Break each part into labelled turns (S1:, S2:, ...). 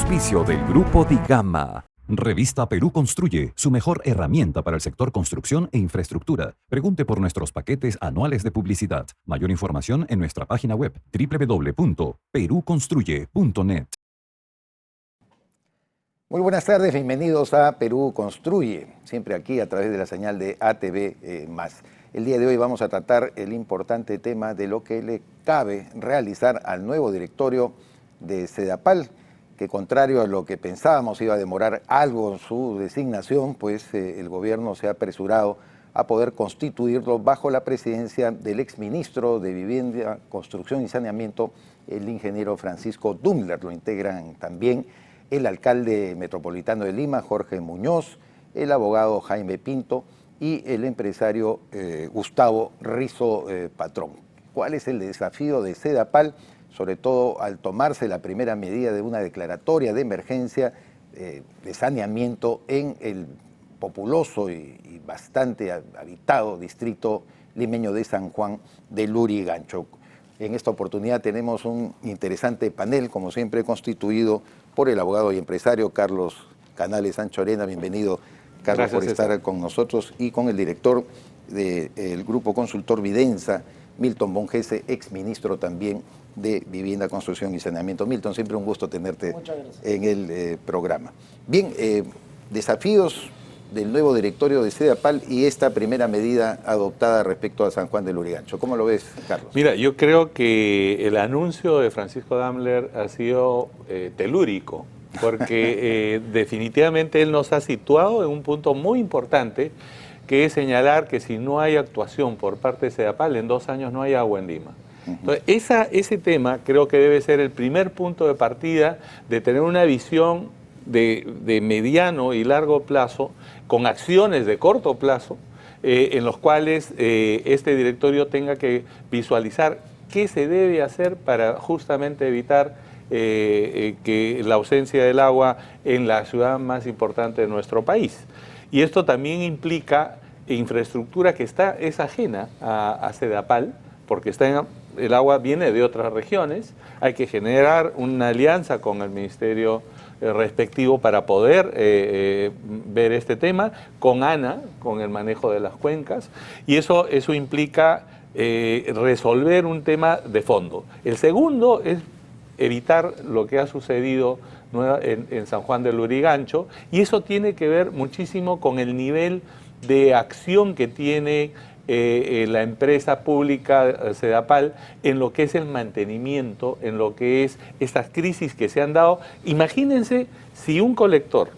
S1: auspicio del Grupo Di Gama. Revista Perú Construye, su mejor herramienta para el sector construcción e infraestructura. Pregunte por nuestros paquetes anuales de publicidad. Mayor información en nuestra página web www.peruconstruye.net.
S2: Muy buenas tardes, bienvenidos a Perú Construye, siempre aquí a través de la señal de ATV+. El día de hoy vamos a tratar el importante tema de lo que le cabe realizar al nuevo directorio de Sedapal, que contrario a lo que pensábamos iba a demorar algo su designación, pues el gobierno se ha apresurado a poder constituirlo bajo la presidencia del exministro de Vivienda, Construcción y Saneamiento, el ingeniero Francisco Dumler. Lo integran también el alcalde metropolitano de Lima, Jorge Muñoz, el abogado Jaime Pinto y el empresario Gustavo Rizo Patrón. ¿Cuál es el desafío de Sedapal? Sobre todo al tomarse la primera medida de una declaratoria de emergencia de saneamiento en el populoso y bastante habitado distrito limeño de San Juan de Lurigancho. En esta oportunidad tenemos un interesante panel, como siempre, constituido por el abogado y empresario Carlos Canales Anchorena. Bienvenido, Carlos. Gracias por estar con nosotros, y con el director del Grupo Consultor Vidensa, Milton Bongese, exministro también de Vivienda, Construcción y Saneamiento. Milton, siempre un gusto tenerte en el programa. Bien, desafíos del nuevo directorio de Sedapal y esta primera medida adoptada respecto a San Juan de Lurigancho. ¿Cómo lo ves, Carlos?
S3: Mira, yo creo que el anuncio de Francisco Dumler ha sido telúrico, porque definitivamente él nos ha situado en un punto muy importante, que es señalar que si no hay actuación por parte de Sedapal, en 2 años no hay agua en Lima. Entonces, ese tema creo que debe ser el primer punto de partida de tener una visión de mediano y largo plazo, con acciones de corto plazo, en los cuales este directorio tenga que visualizar qué se debe hacer para justamente evitar que la ausencia del agua en la ciudad más importante de nuestro país. Y esto también implica infraestructura que es ajena a Sedapal, porque el agua viene de otras regiones. Hay que generar una alianza con el Ministerio respectivo para poder ver este tema, con ANA, con el manejo de las cuencas, y eso implica resolver un tema de fondo. El segundo es evitar lo que ha sucedido en San Juan de Lurigancho, y eso tiene que ver muchísimo con el nivel de acción que tiene la empresa pública Sedapal en lo que es el mantenimiento, en lo que es estas crisis que se han dado. Imagínense si un colector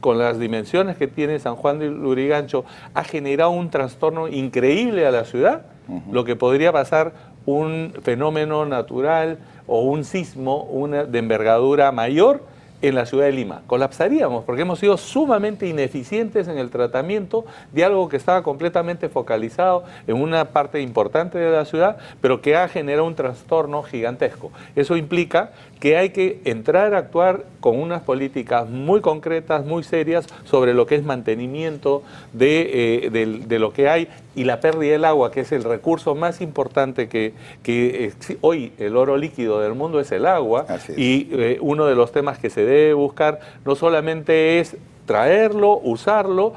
S3: con las dimensiones que tiene San Juan de Lurigancho ha generado un trastorno increíble a la ciudad, lo que podría pasar un fenómeno natural o un sismo de envergadura mayor en la ciudad de Lima. Colapsaríamos, porque hemos sido sumamente ineficientes en el tratamiento de algo que estaba completamente focalizado en una parte importante de la ciudad, pero que ha generado un trastorno gigantesco. Eso implica que hay que entrar a actuar con unas políticas muy concretas, muy serias, sobre lo que es mantenimiento de lo que hay, y la pérdida del agua, que es el recurso más importante que hoy el oro líquido del mundo es el agua. Y uno de los temas que se debe buscar no solamente es traerlo, usarlo,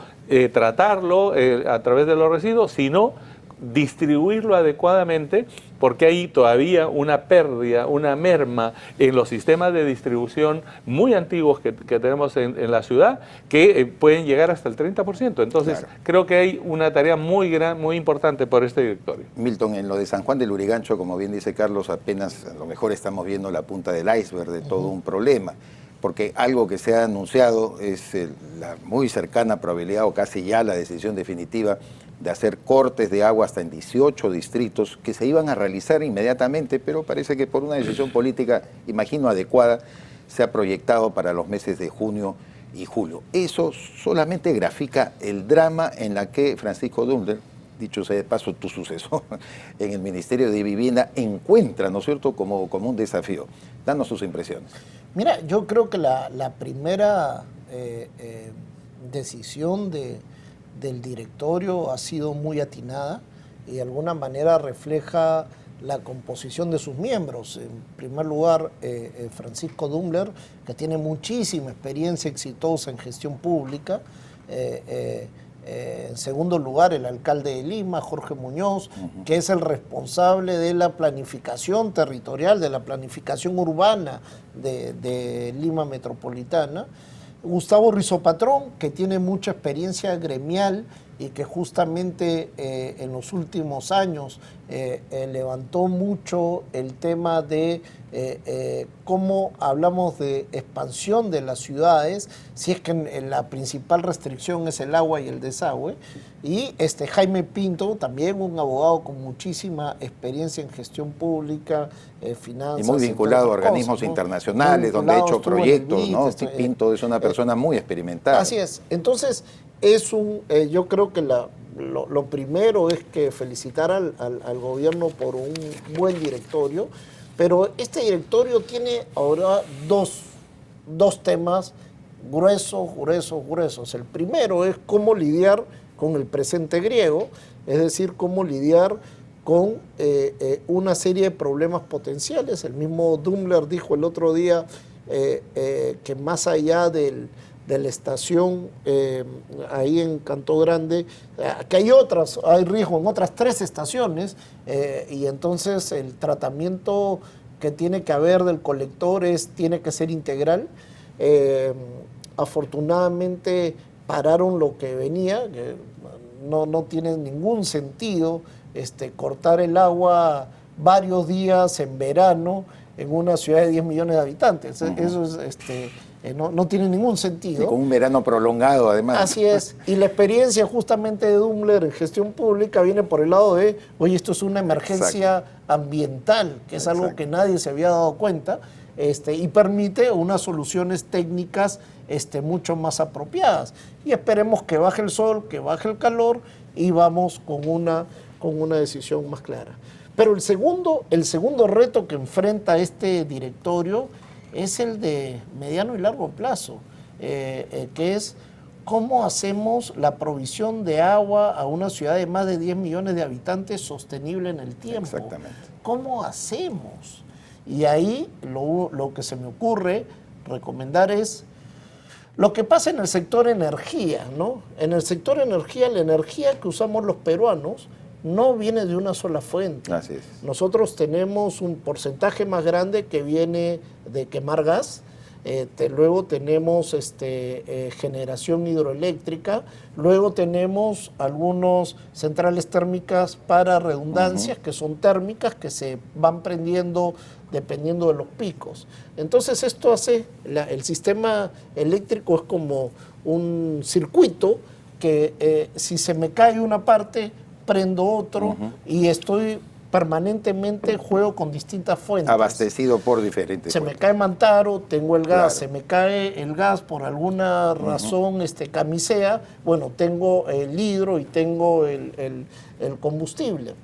S3: tratarlo a través de los residuos, sino distribuirlo adecuadamente, porque hay todavía una pérdida, una merma en los sistemas de distribución muy antiguos que tenemos en la ciudad, que pueden llegar hasta el 30%. Entonces, claro, creo que hay una tarea muy importante por este directorio.
S2: Milton, en lo de San Juan de Lurigancho, como bien dice Carlos, apenas a lo mejor estamos viendo la punta del iceberg de todo un problema, porque algo que se ha anunciado es la muy cercana probabilidad, o casi ya la decisión definitiva, de hacer cortes de agua hasta en 18 distritos que se iban a realizar inmediatamente, pero parece que por una decisión política, imagino, adecuada, se ha proyectado para los meses de junio y julio. Eso solamente grafica el drama en la que Francisco Dumler, dicho sea de paso tu sucesor en el Ministerio de Vivienda, encuentra, ¿no es cierto?, como un desafío. Danos sus impresiones.
S4: Mira, yo creo que la primera decisión del directorio ha sido muy atinada y de alguna manera refleja la composición de sus miembros. En primer lugar, Francisco Dumbler, que tiene muchísima experiencia exitosa en gestión pública. En segundo lugar, el alcalde de Lima, Jorge Muñoz, que es el responsable de la planificación territorial, de la planificación urbana de Lima Metropolitana. Gustavo Rizopatrón, que tiene mucha experiencia gremial y que justamente en los últimos años levantó mucho el tema de cómo hablamos de expansión de las ciudades, si es que en la principal restricción es el agua y el desagüe. Y Jaime Pinto, también un abogado con muchísima experiencia en gestión pública, finanzas.
S2: Y muy vinculado a organismos internacionales, donde ha hecho proyectos, ¿no? Pinto es una persona muy experimentada.
S4: Así es. Entonces, yo creo que lo primero es que felicitar al gobierno por un buen directorio, pero este directorio tiene ahora dos temas gruesos. El primero es cómo lidiar con el presente griego, es decir, cómo lidiar con una serie de problemas potenciales. El mismo Dumbler dijo el otro día que más allá de la estación ahí en Canto Grande, que hay riesgo en otras 3 estaciones, y entonces el tratamiento que tiene que haber del colector tiene que ser integral. Afortunadamente pararon lo que venía, que no tiene ningún sentido cortar el agua varios días en verano en una ciudad de 10 millones de habitantes. Eso es no tiene ningún sentido.
S2: Y con un verano prolongado, además.
S4: Así es. Y la experiencia justamente de Dumbler en gestión pública viene por el lado de, oye, esto es una emergencia ambiental, que es algo que nadie se había dado cuenta, y permite unas soluciones técnicas mucho más apropiadas. Y esperemos que baje el sol, que baje el calor, y vamos con una decisión más clara. Pero el segundo reto que enfrenta este directorio es el de mediano y largo plazo, que es cómo hacemos la provisión de agua a una ciudad de más de 10 millones de habitantes sostenible en el tiempo.
S2: Exactamente.
S4: ¿Cómo hacemos? Y ahí lo que se me ocurre recomendar es lo que pasa en el sector energía, ¿no? En el sector energía, la energía que usamos los peruanos no viene de una sola fuente.
S2: Así es.
S4: Nosotros tenemos un porcentaje más grande que viene de quemar gas, luego tenemos generación hidroeléctrica, luego tenemos algunas centrales térmicas para redundancias, que son térmicas, que se van prendiendo dependiendo de los picos. Entonces esto hace, el sistema eléctrico es como un circuito que si se me cae una parte, prendo otro y estoy permanentemente, juego con distintas fuentes.
S2: Abastecido por diferentes
S4: fuentes. Se me cae Mantaro, tengo el gas, claro. Se me cae el gas por alguna razón camisea, bueno, tengo el hidro y tengo el combustible.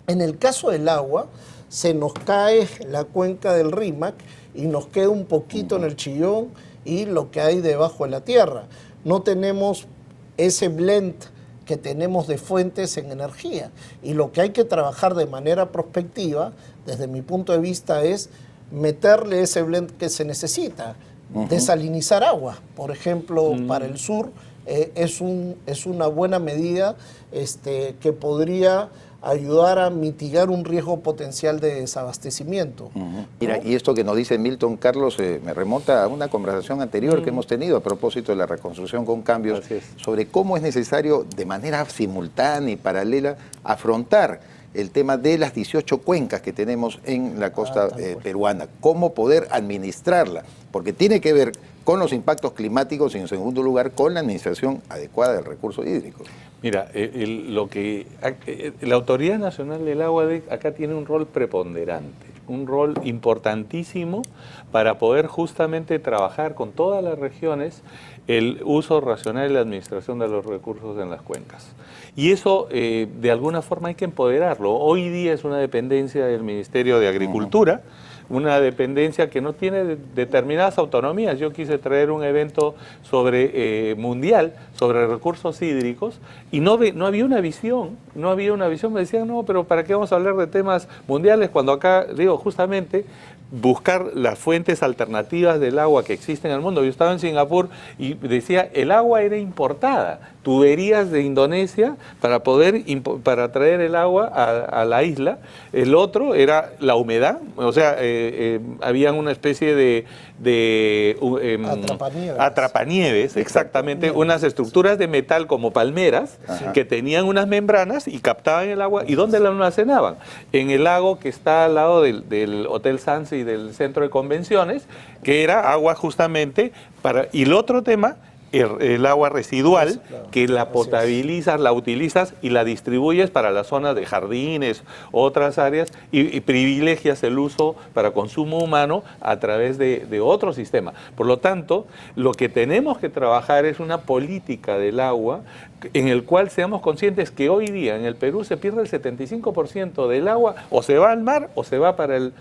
S4: En el caso del agua, se nos cae la cuenca del Rímac y nos queda un poquito en el Chillón y lo que hay debajo de la tierra. No tenemos ese blend que tenemos de fuentes en energía. Y lo que hay que trabajar de manera prospectiva, desde mi punto de vista, es meterle ese blend que se necesita. Desalinizar agua, por ejemplo, para el sur, es una buena medida que podría ayudar a mitigar un riesgo potencial de desabastecimiento.
S2: Mira, y esto que nos dice Milton Carlos me remonta a una conversación anterior que hemos tenido a propósito de la reconstrucción con cambios, sobre cómo es necesario de manera simultánea y paralela afrontar el tema de las 18 cuencas que tenemos en la costa peruana, cómo poder administrarla, porque tiene que ver con los impactos climáticos y en segundo lugar con la administración adecuada del recurso hídrico.
S3: Mira, la Autoridad Nacional del Agua acá tiene un rol preponderante, un rol importantísimo para poder justamente trabajar con todas las regiones el uso racional y la administración de los recursos en las cuencas. Y eso, de alguna forma, hay que empoderarlo. Hoy día es una dependencia del Ministerio de Agricultura, una dependencia que no tiene determinadas autonomías. Yo quise traer un evento sobre mundial, sobre recursos hídricos, y no había una visión, me decían, no, pero ¿para qué vamos a hablar de temas mundiales cuando acá, digo, justamente buscar las fuentes alternativas del agua que existen en el mundo? Yo estaba en Singapur y decía, el agua era importada, tuberías de Indonesia para traer el agua a la isla. El otro era la humedad, o sea, había una especie de atrapanieves, exactamente, unas estructuras de metal como palmeras que tenían unas membranas y captaban el agua. ¿Y dónde la almacenaban? En el lago que está al lado del Hotel Sands y del centro de convenciones, que era agua justamente para... Y el otro tema, el agua residual, que la potabilizas, la utilizas y la distribuyes para las zonas de jardines, otras áreas, y privilegias el uso para consumo humano a través de otro sistema. Por lo tanto, lo que tenemos que trabajar es una política del agua en el cual seamos conscientes que hoy día en el Perú se pierde el 75% del agua, o se va al mar o se va para el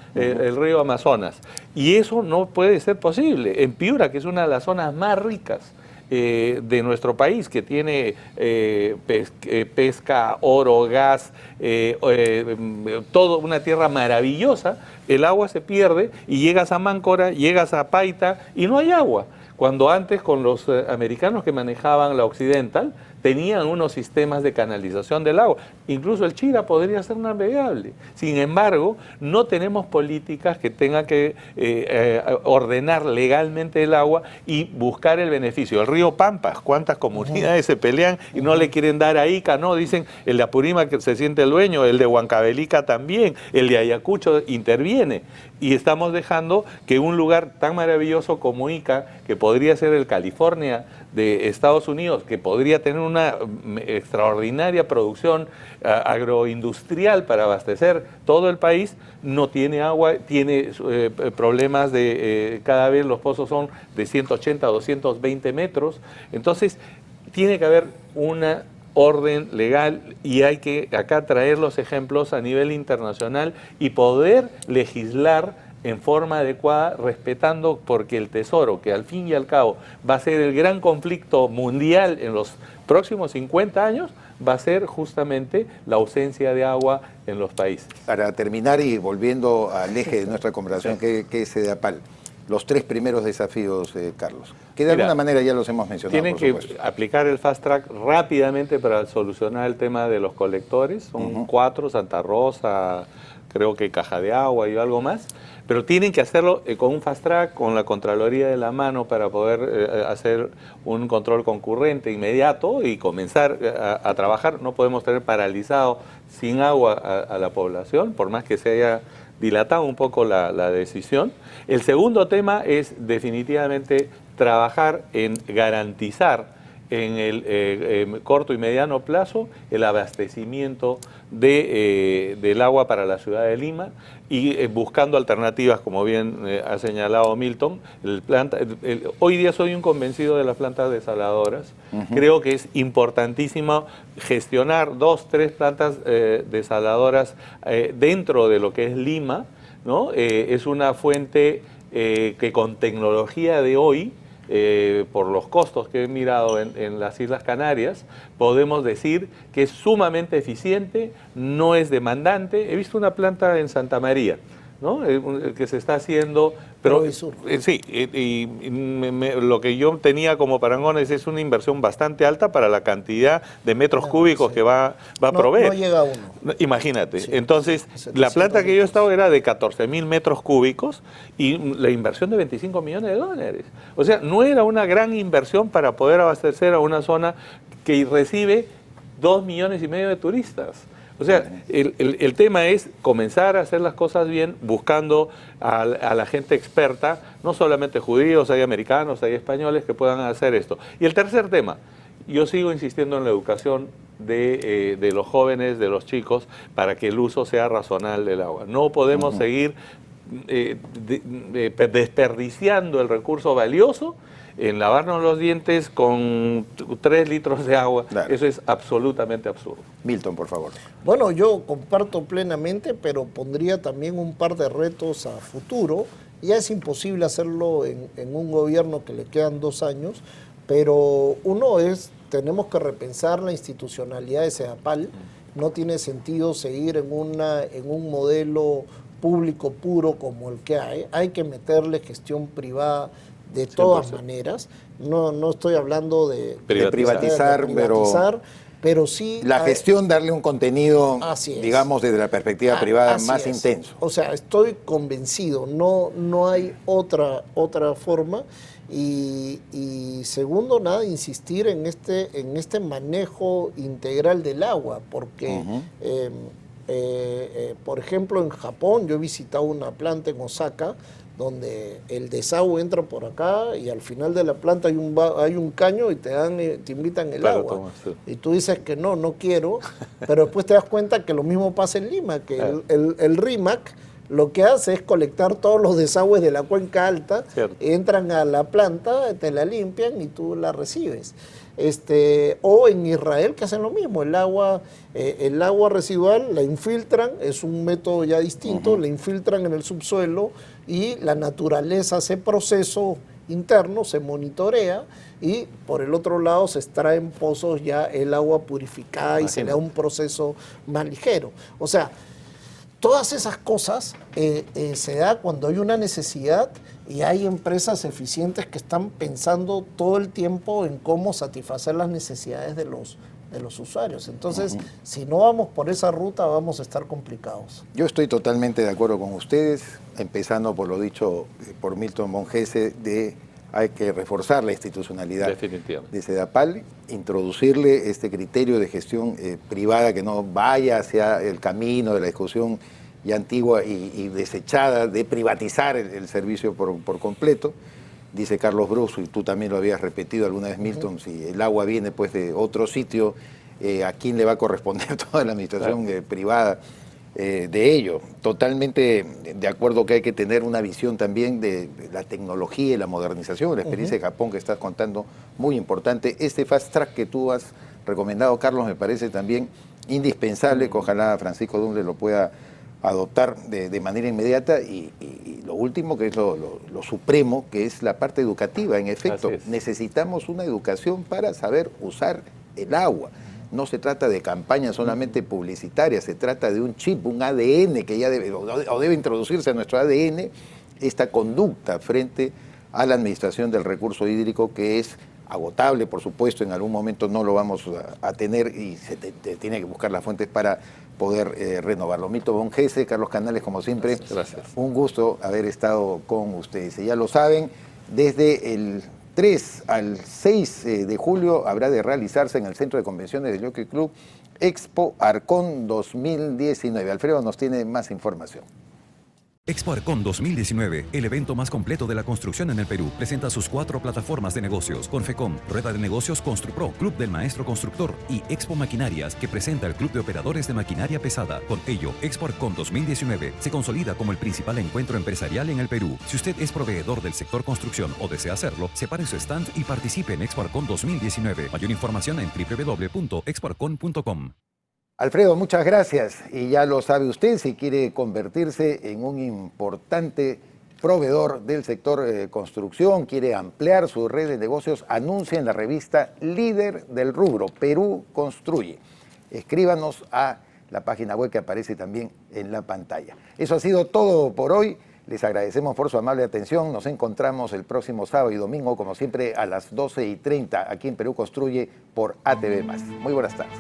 S3: río Amazonas. Y eso no puede ser posible. En Piura, que es una de las zonas más ricas de nuestro país, que tiene pesca, oro, gas, todo una tierra maravillosa, el agua se pierde y llegas a Máncora, llegas a Paita y no hay agua. Cuando antes con los americanos que manejaban la Occidental, tenían unos sistemas de canalización del agua. Incluso el Chira podría ser navegable. Sin embargo, no tenemos políticas que tengan que ordenar legalmente el agua y buscar el beneficio. El río Pampas, ¿cuántas comunidades se pelean y no le quieren dar a Ica? No, dicen el de Apurímac que se siente el dueño, el de Huancavelica también, el de Ayacucho interviene. Y estamos dejando que un lugar tan maravilloso como Ica, que podría ser el California de Estados Unidos, que podría tener una extraordinaria producción agroindustrial para abastecer todo el país, no tiene agua, tiene problemas de cada vez los pozos son de 180 a 220 metros. Entonces, tiene que haber una orden legal y hay que acá traer los ejemplos a nivel internacional y poder legislar en forma adecuada, respetando, porque el tesoro, que al fin y al cabo va a ser el gran conflicto mundial en los próximos 50 años, va a ser justamente la ausencia de agua en los países.
S2: Para terminar y volviendo al eje de nuestra conversación, que es EDAPAL, los tres primeros desafíos, Carlos, que de alguna manera ya los hemos mencionado.
S3: Tienen que aplicar el fast track rápidamente para solucionar el tema de los colectores. Son 4, Santa Rosa, creo que Caja de Agua y algo más. Pero tienen que hacerlo con un fast track, con la Contraloría de la mano para poder hacer un control concurrente inmediato y comenzar a trabajar. No podemos tener paralizado sin agua a la población, por más que se haya dilatado un poco la decisión. El segundo tema es definitivamente trabajar en garantizar en el corto y mediano plazo el abastecimiento del agua para la ciudad de Lima y buscando alternativas, como bien ha señalado Milton. Hoy día soy un convencido de las plantas desaladoras. Creo que es importantísimo gestionar 2, 3 plantas desaladoras dentro de lo que es Lima, ¿no? Es una fuente que con tecnología de hoy, por los costos que he mirado en las Islas Canarias, podemos decir que es sumamente eficiente, no es demandante. He visto una planta en Santa María, ¿no? Que se está haciendo, pero sí, lo que yo tenía como parangones es una inversión bastante alta para la cantidad de metros cúbicos que va a proveer.
S4: No llega a uno.
S3: Imagínate. Sí. Entonces, la planta que yo he estado era de 14.000 metros cúbicos y la inversión de $25 millones. O sea, no era una gran inversión para poder abastecer a una zona que recibe 2,5 millones de turistas. O sea, el tema es comenzar a hacer las cosas bien, buscando a la gente experta, no solamente judíos, hay americanos, hay españoles que puedan hacer esto. Y el tercer tema, yo sigo insistiendo en la educación de los jóvenes, de los chicos, para que el uso sea razonable del agua. No podemos seguir desperdiciando el recurso valioso en lavarnos los dientes con 3 litros de agua.
S2: Claro.
S3: Eso es absolutamente absurdo.
S2: Milton, por favor.
S4: Bueno, yo comparto plenamente, pero pondría también un par de retos a futuro. Ya es imposible hacerlo en un gobierno que le quedan 2 años, pero uno es, tenemos que repensar la institucionalidad de SEDAPAL. No tiene sentido seguir en un modelo público puro como el que hay que meterle gestión privada de todas
S3: 100%.
S4: maneras. No estoy hablando de
S2: privatizar,
S4: pero sí
S2: la gestión, darle un contenido,
S4: Así es.
S2: digamos, desde la perspectiva privada
S4: Así
S2: más
S4: es.
S2: intenso.
S4: O sea, estoy convencido, no hay otra forma. Y segundo, nada, insistir en este manejo integral del agua, porque, por ejemplo, en Japón, yo he visitado una planta en Osaka, donde el desagüe entra por acá y al final de la planta hay un caño y te invitan el
S3: Claro,
S4: agua.
S3: toma, sí.
S4: Y tú dices que no quiero, pero después te das cuenta que lo mismo pasa en Lima, que
S3: Claro.
S4: el RIMAC lo que hace es colectar todos los desagües de la cuenca alta,
S3: Cierto.
S4: entran a la planta, te la limpian y tú la recibes. O en Israel que hacen lo mismo, el agua residual la infiltran, es un método ya distinto, la infiltran en el subsuelo y la naturaleza hace proceso interno, se monitorea y por el otro lado se extraen pozos ya el agua purificada y se le da un proceso más ligero. O sea, todas esas cosas se da cuando hay una necesidad y hay empresas eficientes que están pensando todo el tiempo en cómo satisfacer las necesidades de los usuarios. Entonces, si no vamos por esa ruta, vamos a estar complicados.
S2: Yo estoy totalmente de acuerdo con ustedes, empezando por lo dicho por Milton Monjese, hay que reforzar la institucionalidad
S3: Definitivamente.
S2: de SEDAPAL, introducirle este criterio de gestión privada que no vaya hacia el camino de la discusión ya antigua y desechada de privatizar el servicio por completo. Dice Carlos Bruso, y tú también lo habías repetido alguna vez, Milton, si el agua viene pues de otro sitio, ¿a quién le va a corresponder toda la administración privada de ello? Totalmente de acuerdo que hay que tener una visión también de la tecnología y la modernización, la experiencia de Japón que estás contando, muy importante. Este fast track que tú has recomendado, Carlos, me parece también indispensable, que ojalá Francisco Dumble lo pueda adoptar de manera inmediata y lo último, que es lo supremo, que es la parte educativa. En efecto, necesitamos una educación para saber usar el agua. No se trata de campañas solamente publicitarias, se trata de un chip, un ADN que ya debe introducirse a nuestro ADN, esta conducta frente a la administración del recurso hídrico, que es agotable, por supuesto, en algún momento no lo vamos a tener y se tiene que buscar las fuentes para poder renovarlo. Milton Monjese, Carlos Canales, como siempre,
S3: Gracias.
S2: Un gusto haber estado con ustedes. Y ya lo saben, desde el 3 al 6 de julio habrá de realizarse en el Centro de Convenciones del Jockey Club Expo Arcon 2019. Alfredo nos tiene más información.
S1: Expo Arcon 2019, el evento más completo de la construcción en el Perú, presenta sus 4 plataformas de negocios: Confecom, Rueda de Negocios Construpro, Club del Maestro Constructor y Expo Maquinarias, que presenta el Club de Operadores de Maquinaria Pesada. Con ello, Expo Arcon 2019 se consolida como el principal encuentro empresarial en el Perú. Si usted es proveedor del sector construcción o desea hacerlo, separe su stand y participe en Expo Arcon 2019. Mayor información en www.expoarcon.com.
S2: Alfredo, muchas gracias. Y ya lo sabe usted, si quiere convertirse en un importante proveedor del sector construcción, quiere ampliar su red de negocios, anuncia en la revista líder del rubro, Perú Construye. Escríbanos a la página web que aparece también en la pantalla. Eso ha sido todo por hoy. Les agradecemos por su amable atención. Nos encontramos el próximo sábado y domingo, como siempre, a las 12:30 aquí en Perú Construye por ATV+. Muy buenas tardes.